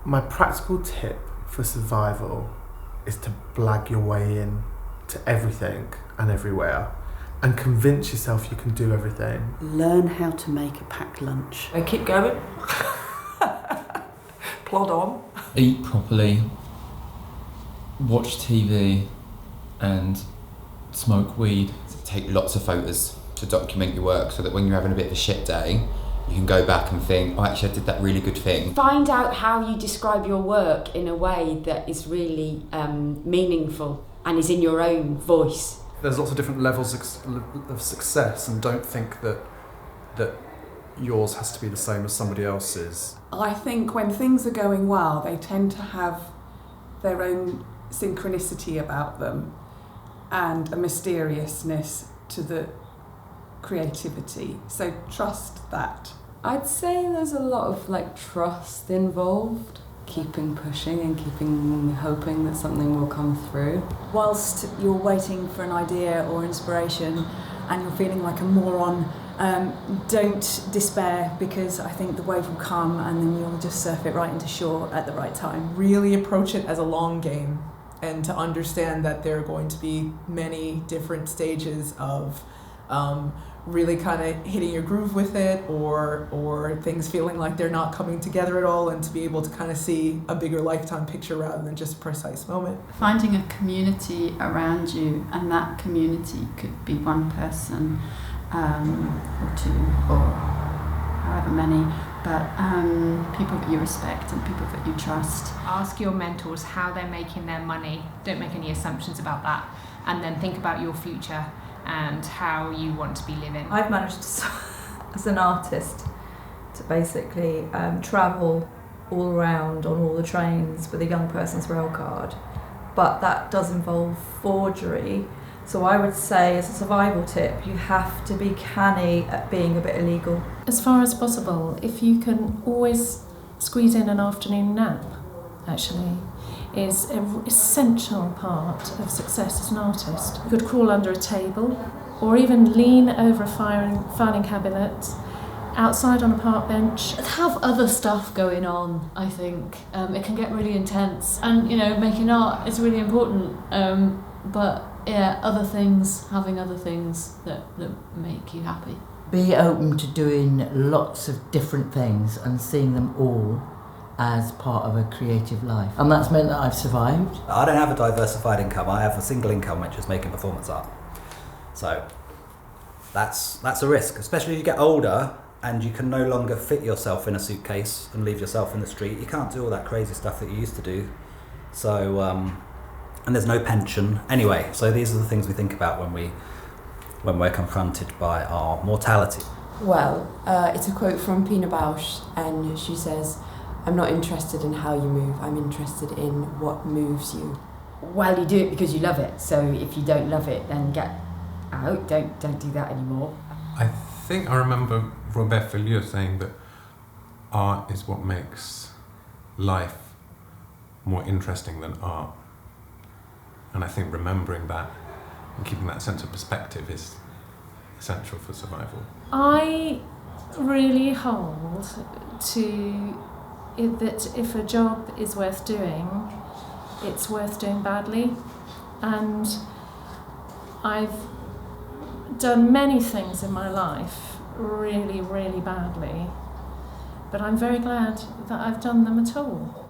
My practical tip for survival is to blag your way in to everything and everywhere and convince yourself you can do everything. Learn how to make a packed lunch. And keep going. Plod on. Eat properly, watch TV and smoke weed. Take lots of photos to document your work so that when you're having a bit of a shit day, you can go back and think, oh, actually I did that really good thing. Find out how you describe your work in a way that is really meaningful and is in your own voice. There's lots of different levels of success, and don't think that yours has to be the same as somebody else's. I think when things are going well, they tend to have their own synchronicity about them and a mysteriousness to the creativity. So trust that. I'd say there's a lot of trust involved. Keeping pushing and keeping hoping that something will come through. Whilst you're waiting for an idea or inspiration and you're feeling like a moron, don't despair, because I think the wave will come and then you'll just surf it right into shore at the right time. Really approach it as a long game, and to understand that there are going to be many different stages of really kind of hitting your groove with it, or things feeling like they're not coming together at all, and to be able to kind of see a bigger lifetime picture rather than just a precise moment. Finding a community around you, and that community could be one person or two or however many, but people that you respect and people that you trust. Ask your mentors how they're making their money. Don't make any assumptions about that, and then think about your future and how you want to be living. I've managed to, as an artist, to basically travel all around on all the trains with a young person's rail card, but that does involve forgery. So I would say, as a survival tip, you have to be canny at being a bit illegal. As far as possible, if you can always squeeze in an afternoon nap, actually, is an essential part of success as an artist. You could crawl under a table or even lean over a filing cabinet, outside on a park bench. Have other stuff going on, I think. It can get really intense, and making art is really important, but yeah, having other things that make you happy. Be open to doing lots of different things and seeing them all as part of a creative life. And that's meant that I've survived. I don't have a diversified income. I have a single income, which is making performance art. So that's a risk, especially as you get older and you can no longer fit yourself in a suitcase and leave yourself in the street. You can't do all that crazy stuff that you used to do. So, and there's no pension. Anyway, so these are the things we think about when we're confronted by our mortality. Well, it's a quote from Pina Bausch, and she says, "I'm not interested in how you move, I'm interested in what moves you." Well, you do it because you love it, so if you don't love it, then get out, don't do that anymore. I think I remember Robert Fillieu saying that art is what makes life more interesting than art. And I think remembering that and keeping that sense of perspective is essential for survival. I really hold to that if a job is worth doing, it's worth doing badly. And I've done many things in my life really, really badly, but I'm very glad that I've done them at all.